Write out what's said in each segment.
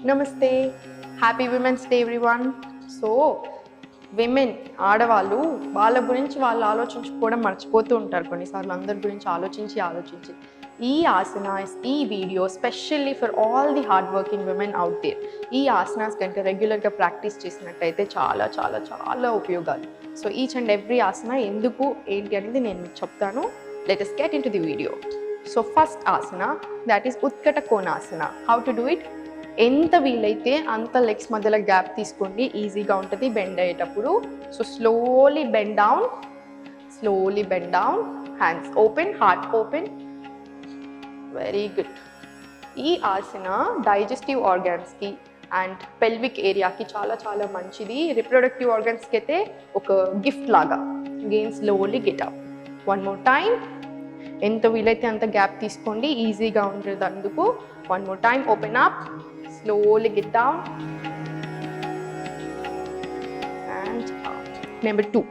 నమస్తే, happy women's day everyone. So women ఆడవాళ్ళు వాళ్ళ గురించి వాళ్ళు ఆలోచించుకోవడం మర్చిపోతూ ఉంటారు కొన్నిసార్లు. అందరి గురించి ఆలోచించి ఈ ఆసనాస్, ఈ video specially for all the hard working women out there. ఈ ఆసనాస్ కంటే రెగ్యులర్గా ప్రాక్టీస్ చేసినట్టయితే చాలా చాలా చాలా ఉపయోగాలు. So each and every asana ఎందుకు ఏంటి అనేది నేను మీకు చెప్తాను. Let us get into the video. So first asana, that is Utkata Konasana. How to do it? ఎంత వీలైతే అంత లెగ్స్ మధ్యలో గ్యాప్ తీసుకోండి, ఈజీగా ఉంటుంది బెండ్ అయ్యేటప్పుడు. So slowly bend down, hands open, heart open. Very good. ఈ ఆసన డైజెస్టివ్ ఆర్గాన్స్కి అండ్ పెల్విక్ ఏరియాకి చాలా చాలా మంచిది. రిప్రొడక్టివ్ ఆర్గాన్స్కి అయితే ఒక గిఫ్ట్ లాగా. Again slowly get up. One more time. ఎంత వీలైతే అంత గ్యాప్ తీసుకోండి, ఈజీగా ఉంటుంది అందుకు. One more time. Open up, slowly get down and up. Number 2,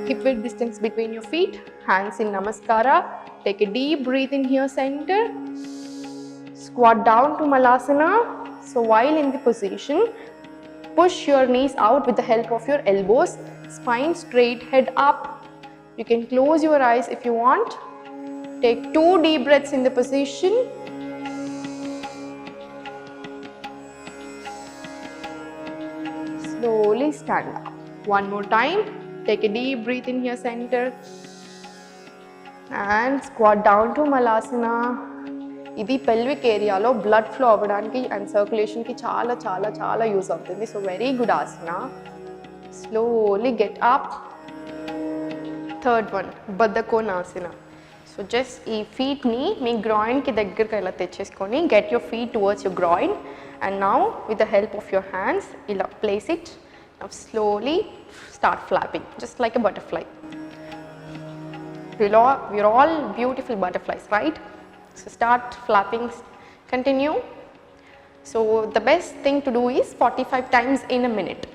hip width distance between your feet, hands in namaskara. Take a deep breath in here center, squat down to Malasana. So while in the position, push your knees out with the help of your elbows, spine straight, head up. You can close your eyes if you want. Take 2 deep breaths in the position. Slowly stand up. One more time. Take a deep breath in here center and squat down to Malasana. ఇది pelvic ఏరియాలో blood flow అవ్వడానికి and సర్క్యులేషన్కి చాలా చాలా చాలా use అవుతుంది. So very good asana. Slowly get up. Third one, Baddhakonasana. So just ఈ ఫీట్ని మీ గ్రాయిన్కి దగ్గరగా ఇలా తెచ్చేసుకొని get your feet towards your groin. And now with the help of your hands, ila place it. Now slowly start flapping, just like a butterfly. We're all beautiful butterflies, right? So start flapping, continue. So the best thing to do is 45 times in a minute.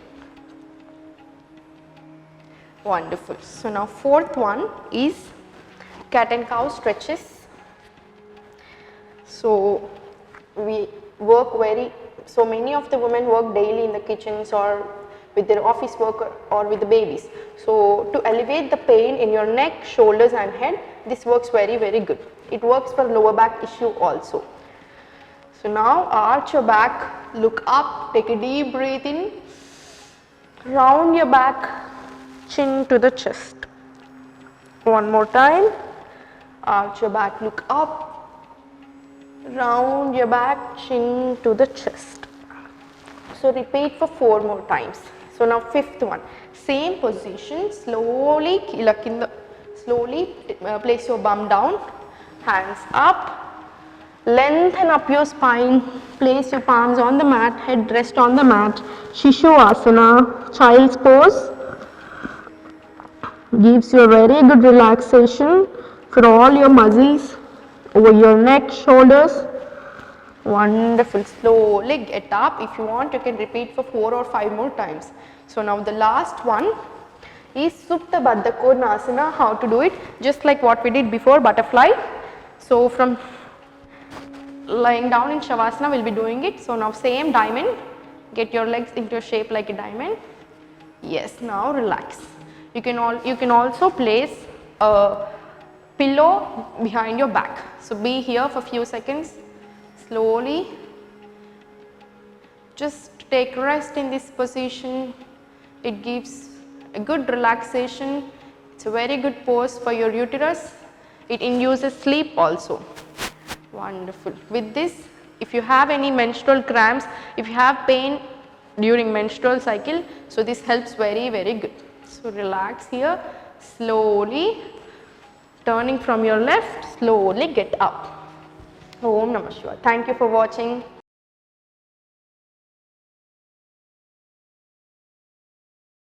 Wonderful. So now fourth one is cat and cow stretches. So so many of the women work daily in the kitchens or with their office work or with the babies. So to alleviate the pain in your neck, shoulders and head, this works very very good. It works for lower back issue also. So now arch your back, look up, take a deep breath in, round your back, chin to the chest. One more time. Arch your back, look up, round your back, chin to the chest. So repeat for 4 more times. So now fifth one, same position, slowly place your bum down, hands up, lengthen up your spine, place your palms on the mat, head rest on the mat. Shishu Asana, child's pose, gives you a very good relaxation for all your muscles over your neck, shoulders. Wonderful. Slowly get up. If you want, you can repeat for 4 or 5 more times. So now the last one is Supta Baddha Konasana. How to do it? Just like what we did before, butterfly. So from lying down in Shavasana, we'll be doing it. So now same diamond. Get your legs into a shape like a diamond. Yes. Now relax. You can also place a pillow behind your back. So be here for few seconds. Slowly just take rest in this position. It gives a good relaxation. It's a very good pose for your uterus. It induces sleep also. Wonderful. With this, if you have any menstrual cramps, if you have pain during menstrual cycle, so this helps very very good. So relax here. Slowly turning from your left, slowly get up. Om Namah Shivaya. Thank you for watching.